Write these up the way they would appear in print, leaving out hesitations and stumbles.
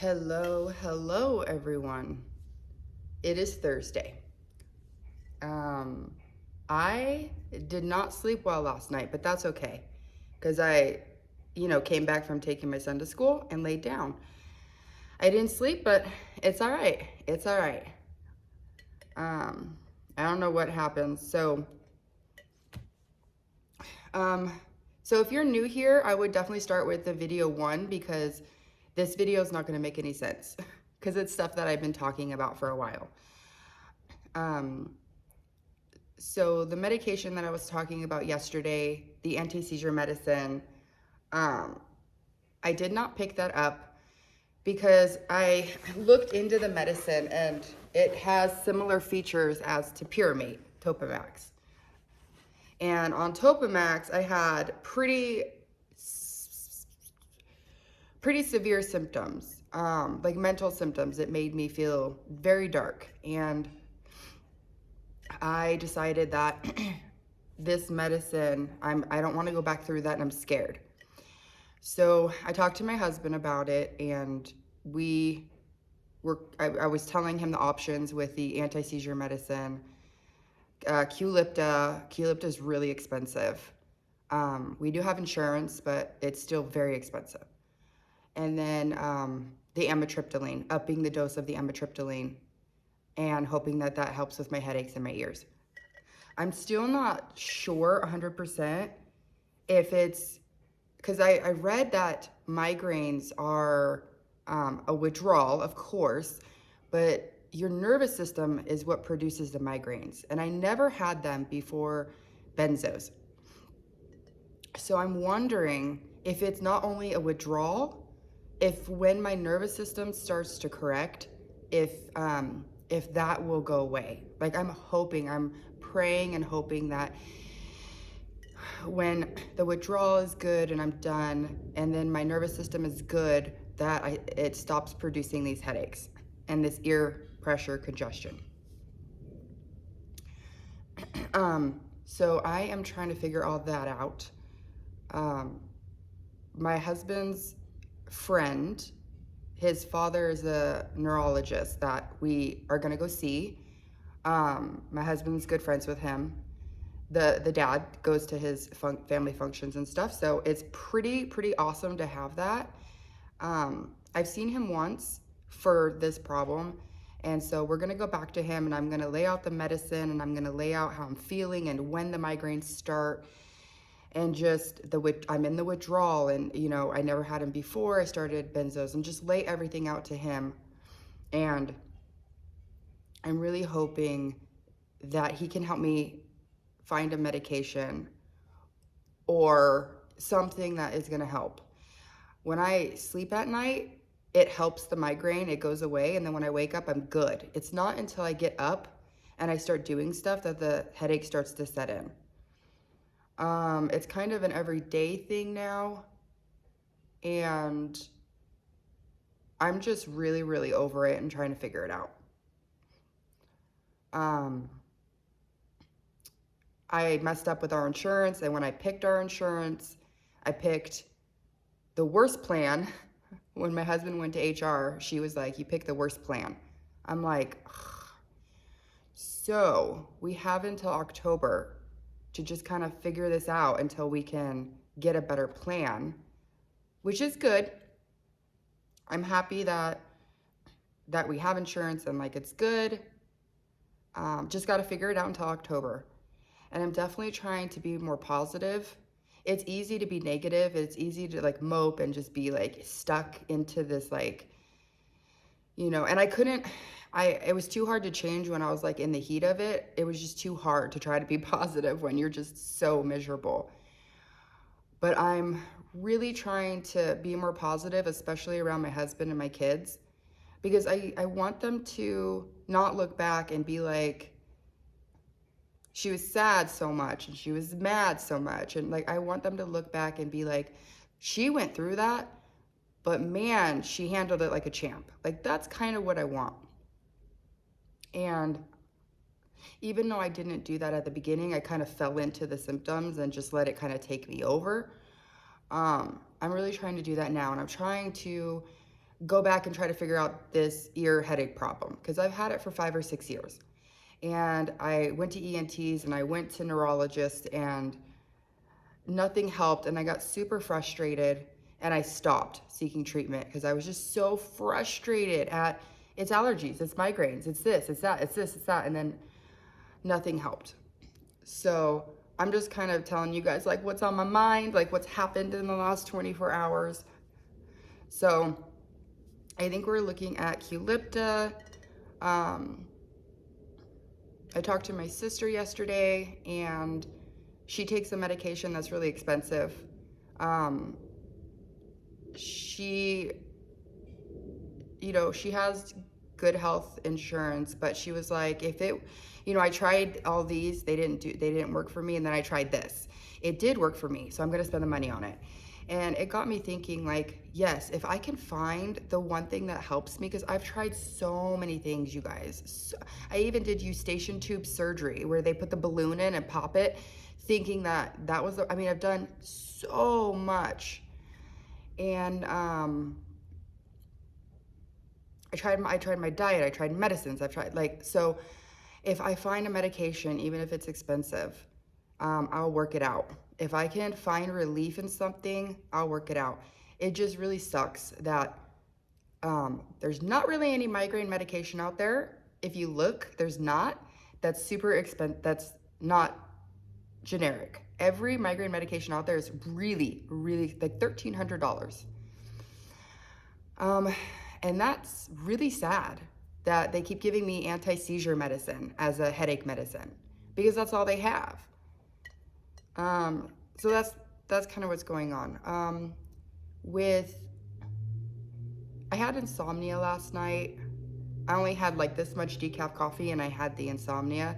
Hello, everyone. It is Thursday. I did not sleep well last night, but that's okay because I came back from taking my son to school and laid down. I didn't sleep, but it's all right. It's all right. I don't know what happened. Um, so if you're new here, I would definitely start with the video one because this video is not going to make any sense because it's stuff that I've been talking about for a while. So the medication that I was talking about yesterday, the anti-seizure medicine, I did not pick that up because I looked into the medicine and it has similar features as Topiramate, Topamax. And on Topamax, I had pretty severe symptoms, like mental symptoms. It made me feel very dark. And I decided that this medicine, I don't want to go back through that and I'm scared. So I talked to my husband about it and I was telling him the options with the anti-seizure medicine. Qulipta is really expensive. We do have insurance, but it's still very expensive. And then the amitriptyline, upping the dose of the amitriptyline and hoping that that helps with my headaches and my ears. I'm still not sure 100% if it's, because I read that migraines are a withdrawal, of course, but your nervous system is what produces the migraines. And I never had them before benzos. So I'm wondering if it's not only a withdrawal, if when my nervous system starts to correct, if that will go away. Like I'm praying and hoping that when the withdrawal is good and I'm done, and then my nervous system is good, that it stops producing these headaches and this ear pressure congestion. So I am trying to figure all that out. My husband's friend, his father is a neurologist that we are going to go see. My husband's good friends with him. The dad goes to his family functions and stuff, so it's pretty awesome to have that. I've seen him once for this problem, and so we're gonna go back to him and I'm gonna lay out the medicine and I'm gonna lay out how I'm feeling and when the migraines start and just I'm in the withdrawal and I never had him before. I started benzos and just lay everything out to him. And I'm really hoping that he can help me find a medication or something that is gonna help. When I sleep at night, it helps the migraine, it goes away, and then when I wake up, I'm good. It's not until I get up and I start doing stuff that the headache starts to set in. It's kind of an everyday thing now, and I'm just really over it and trying to figure it out. I messed up with our insurance, and when I picked our insurance, I picked the worst plan. When my husband went to HR, she was like, you picked the worst plan. I'm like, ugh. So we have until October to just kind of figure this out until we can get a better plan, which is good. I'm happy that we have insurance and like it's good. Just got to figure it out until October. And I'm definitely trying to be more positive. It's easy to be negative. It's easy to like mope and just be like stuck into this and it was too hard to change when I was like in the heat of it. It was just too hard to try to be positive when you're just so miserable. But I'm really trying to be more positive, especially around my husband and my kids, because I want them to not look back and be like, she was sad so much and she was mad so much. And like, I want them to look back and be like, she went through that, but man, she handled it like a champ. Like, that's kind of what I want. And even though I didn't do that at the beginning, I kind of fell into the symptoms and just let it kind of take me over. I'm really trying to do that now. And I'm trying to go back and try to figure out this ear headache problem because I've had it for 5 or 6 years. And I went to ENTs and I went to neurologists and nothing helped. And I got super frustrated and I stopped seeking treatment because I was just so frustrated at it's allergies, it's migraines, it's this, it's that, it's this, it's that. And then nothing helped. So I'm just kind of telling you guys like what's on my mind, like what's happened in the last 24 hours. So I think we're looking at Qulipta. I talked to my sister yesterday and she takes a medication that's really expensive. She, she has good health insurance, but she was like, if it, I tried all these, they didn't work for me. And then I tried this. It did work for me. So I'm going to spend the money on it. And it got me thinking like, yes, if I can find the one thing that helps me, because I've tried so many things, you guys. So, I even did eustachian tube surgery where they put the balloon in and pop it, thinking that was, I've done so much. And I tried my diet, I tried medicines, I've tried so if I find a medication, even if it's expensive, I'll work it out. If I can find relief in something, I'll work it out. It just really sucks that there's not really any migraine medication out there. If you look, there's not. That's super expensive. That's not generic. Every migraine medication out there is really, really like $1,300. And that's really sad that they keep giving me anti-seizure medicine as a headache medicine because that's all they have. So that's kind of what's going on. I had insomnia last night. I only had like this much decaf coffee and I had the insomnia.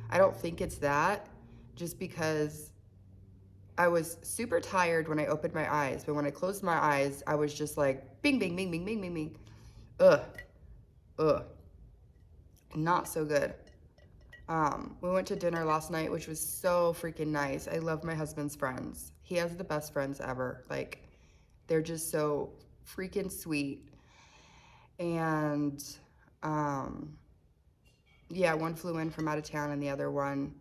I don't think it's that, just because I was super tired when I opened my eyes, but when I closed my eyes, I was just like bing, bing, bing, bing, bing, bing, bing. Ugh. Not so good. We went to dinner last night, which was so freaking nice. I love my husband's friends. He has the best friends ever. Like, they're just so freaking sweet. And, yeah, one flew in from out of town and the other one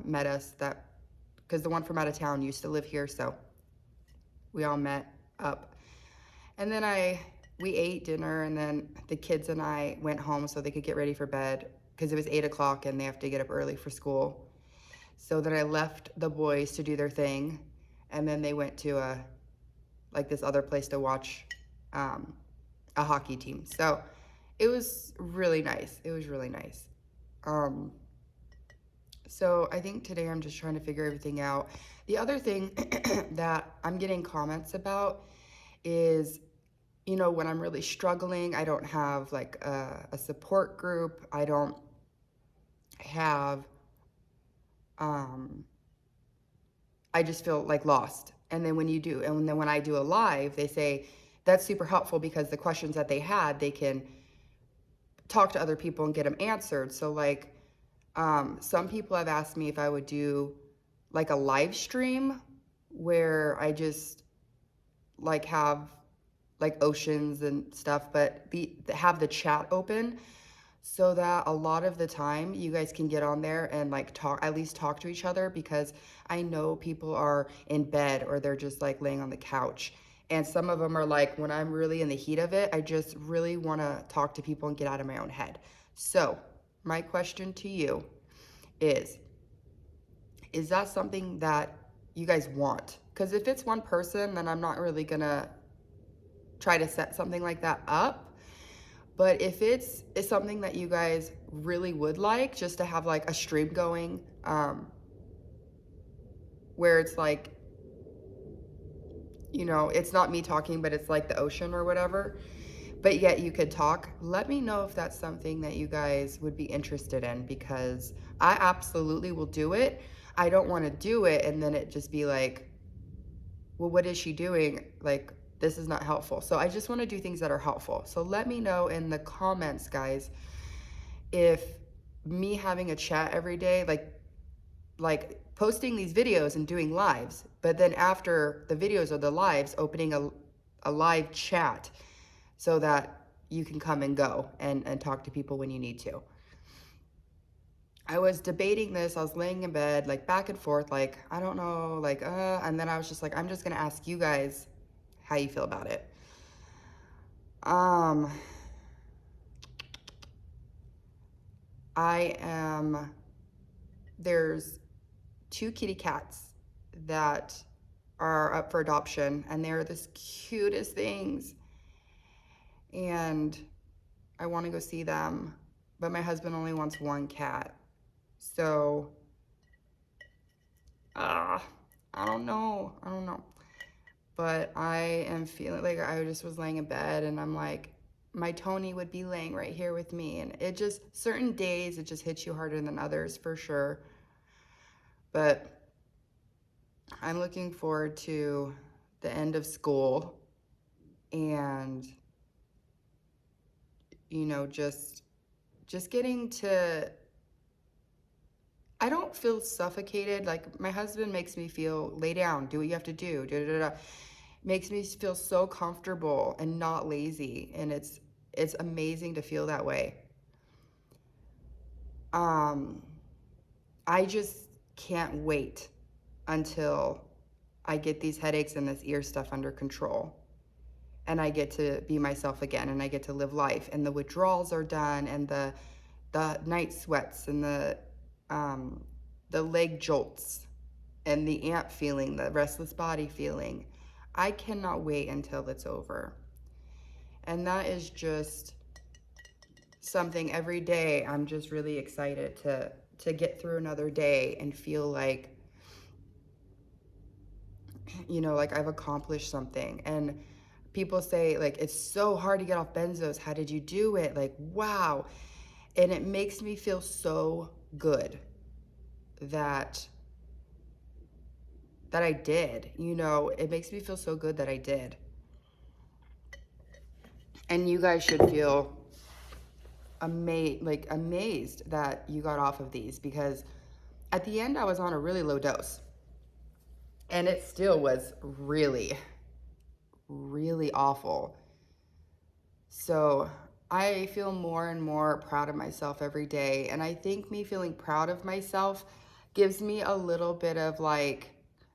met us, because the one from out of town used to live here, so we all met up. And then we ate dinner, and then the kids and I went home so they could get ready for bed because it was 8 o'clock and they have to get up early for school. So then I left the boys to do their thing, and then they went to this other place to watch a hockey team. So it was really nice. It was really nice. So I think today I'm just trying to figure everything out. The other thing that I'm getting comments about is, when I'm really struggling, I don't have like a support group. I don't have, I just feel like lost. And then when I do a live, they say that's super helpful because the questions that they had, they can talk to other people and get them answered. So like, some people have asked me if I would do like a live stream where I just like have like oceans and stuff, but have the chat open so that a lot of the time you guys can get on there and like at least talk to each other, because I know people are in bed or they're just like laying on the couch. And some of them are like, when I'm really in the heat of it, I just really want to talk to people and get out of my own head. So my question to you is that something that you guys want? Because if it's one person, then I'm not really gonna try to set something like that up. But if it's something that you guys really would like, just to have like a stream going, where it's like, it's not me talking, but it's like the ocean or whatever, but yet you could talk, let me know if that's something that you guys would be interested in, because I absolutely will do it. I don't want to do it and then it just be like, well, what is she doing? Like, this is not helpful. So I just want to do things that are helpful. So let me know in the comments, guys, if me having a chat every day, like posting these videos and doing lives, but then after the videos or the lives, opening a live chat, so that you can come and go and talk to people when you need to. I was debating this. I was laying in bed, like back and forth, like, I don't know, like, and then I was just like, I'm just going to ask you guys how you feel about it. Um, there's 2 kitty cats that are up for adoption, and they're the cutest things. And I want to go see them, but my husband only wants 1 cat. So, I don't know. But I am feeling like I just was laying in bed and I'm like, my Tony would be laying right here with me. And it just, certain days, it just hits you harder than others for sure. But I'm looking forward to the end of school and, you know, just getting to, I don't feel suffocated. Like my husband makes me feel, lay down, do what you have to do, da da da. Makes me feel so comfortable and not lazy, and it's amazing to feel that way. I just can't wait until I get these headaches and this ear stuff under control and I get to be myself again and I get to live life and the withdrawals are done and the night sweats and the leg jolts and the ant feeling, the restless body feeling. I cannot wait until it's over. And that is just something every day. I'm just really excited to get through another day and feel like, you know, like I've accomplished something. And people say, like, it's so hard to get off benzos. How did you do it? Like, wow. And it makes me feel so good that I did. You know, it makes me feel so good that I did. And you guys should feel amazed that you got off of these, because at the end I was on a really low dose and it still was really, really awful. So I feel more and more proud of myself every day, and I think me feeling proud of myself gives me a little bit of like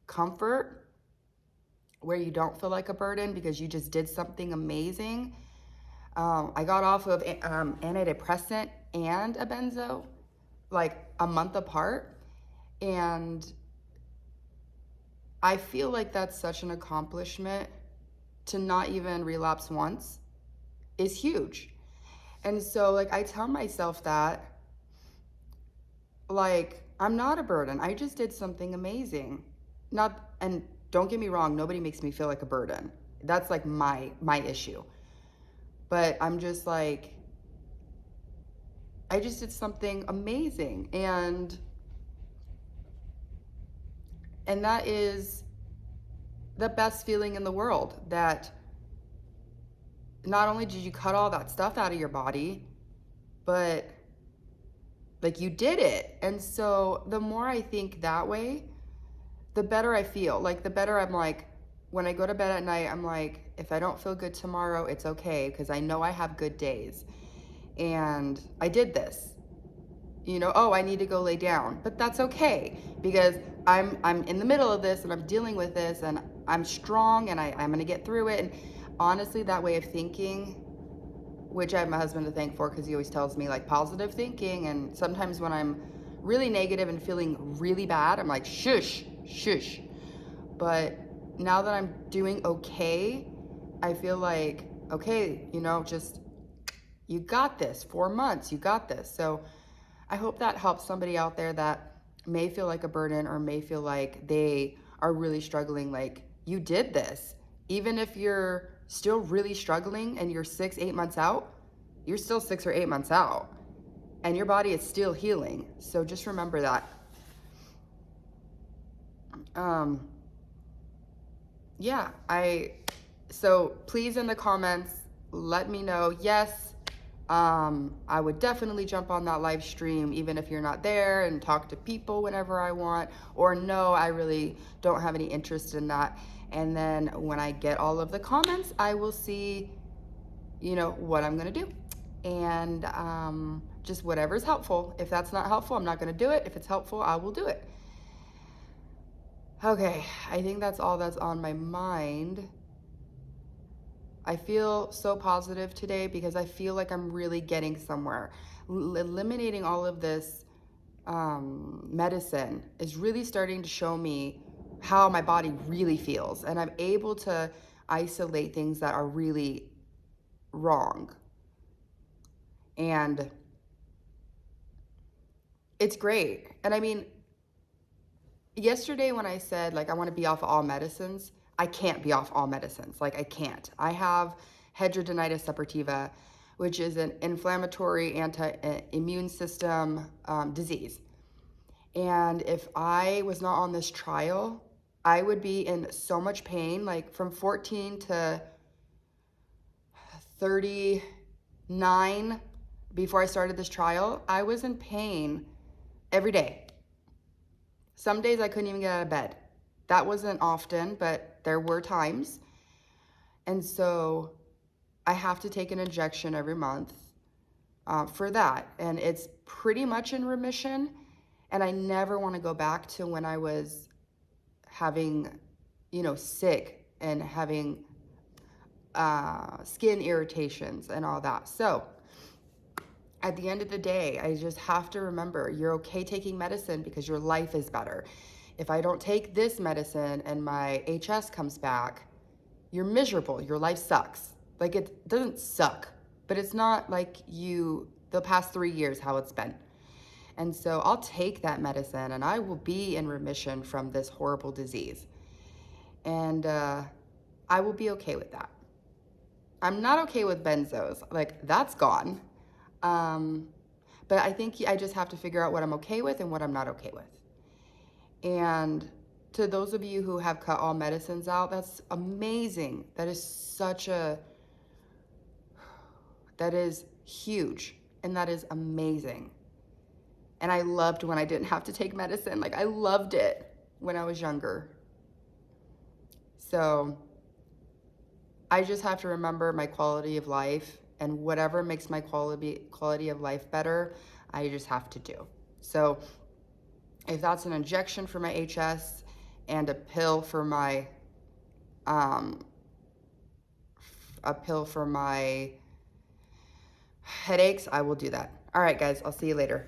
comfort where you don't feel like a burden because you just did something amazing. I got off of antidepressant and a benzo like a month apart, and I feel like that's such an accomplishment. To not even relapse once is huge. And so like I tell myself that, like, I'm not a burden. I just did something amazing. Not, and don't get me wrong, nobody makes me feel like a burden. That's like my issue. But I'm just like, I just did something amazing. And that is the best feeling in the world, that not only did you cut all that stuff out of your body, but like you did it. And so the more I think that way, the better I feel. Like the better I'm like, when I go to bed at night, I'm like, if I don't feel good tomorrow, it's okay, because I know I have good days. And I did this. You know, oh, I need to go lay down, but that's okay because I'm in the middle of this and I'm dealing with this and I'm strong and I'm gonna get through it. And honestly, that way of thinking, which I have my husband to thank for because he always tells me like positive thinking. And sometimes when I'm really negative and feeling really bad, I'm like, shush, shush. But now that I'm doing okay, I feel like, okay, you know, just, you got this, 4 months, you got this. So I hope that helps somebody out there that may feel like a burden or may feel like they are really struggling. Like, you did this. Even if you're still really struggling and you're 6-8 months out, you're still 6 or 8 months out and your body is still healing. So just remember that. Yeah, so please in the comments, let me know. Yes, I would definitely jump on that live stream, even if you're not there, and talk to people whenever I want, or no, I really don't have any interest in that. And then when I get all of the comments, I will see, what I'm going to do. And just whatever's helpful. If that's not helpful, I'm not going to do it. If it's helpful, I will do it. Okay, I think that's all that's on my mind. I feel so positive today because I feel like I'm really getting somewhere. Eliminating all of this medicine is really starting to show me how my body really feels. And I'm able to isolate things that are really wrong. And it's great. And I mean, yesterday when I said, like, I want to be off all medicines, I can't be off all medicines. Like, I can't. I have hidradenitis suppurativa, which is an inflammatory anti-immune system disease. And if I was not on this trial, I would be in so much pain. Like, from 14 to 39, before I started this trial, I was in pain every day. Some days I couldn't even get out of bed. That wasn't often, but there were times. And so I have to take an injection every month for that. And it's pretty much in remission. And I never want to go back to when I was having, sick and having skin irritations and all that. So at the end of the day, I just have to remember, you're okay taking medicine because your life is better. If I don't take this medicine and my HS comes back, you're miserable. Your life sucks. Like, it doesn't suck, but it's not like the past 3 years, how it's been. And so I'll take that medicine and I will be in remission from this horrible disease. And I will be okay with that. I'm not okay with benzos. Like, that's gone. But I think I just have to figure out what I'm okay with and what I'm not okay with. And to those of you who have cut all medicines out, that's amazing. That is huge, and that is amazing. And I loved when I didn't have to take medicine. Like, I loved it when I was younger. So I just have to remember my quality of life, and whatever makes my quality of life better, I just have to do. So if that's an injection for my HS and a pill for my headaches, I will do that. All right, guys, I'll see you later.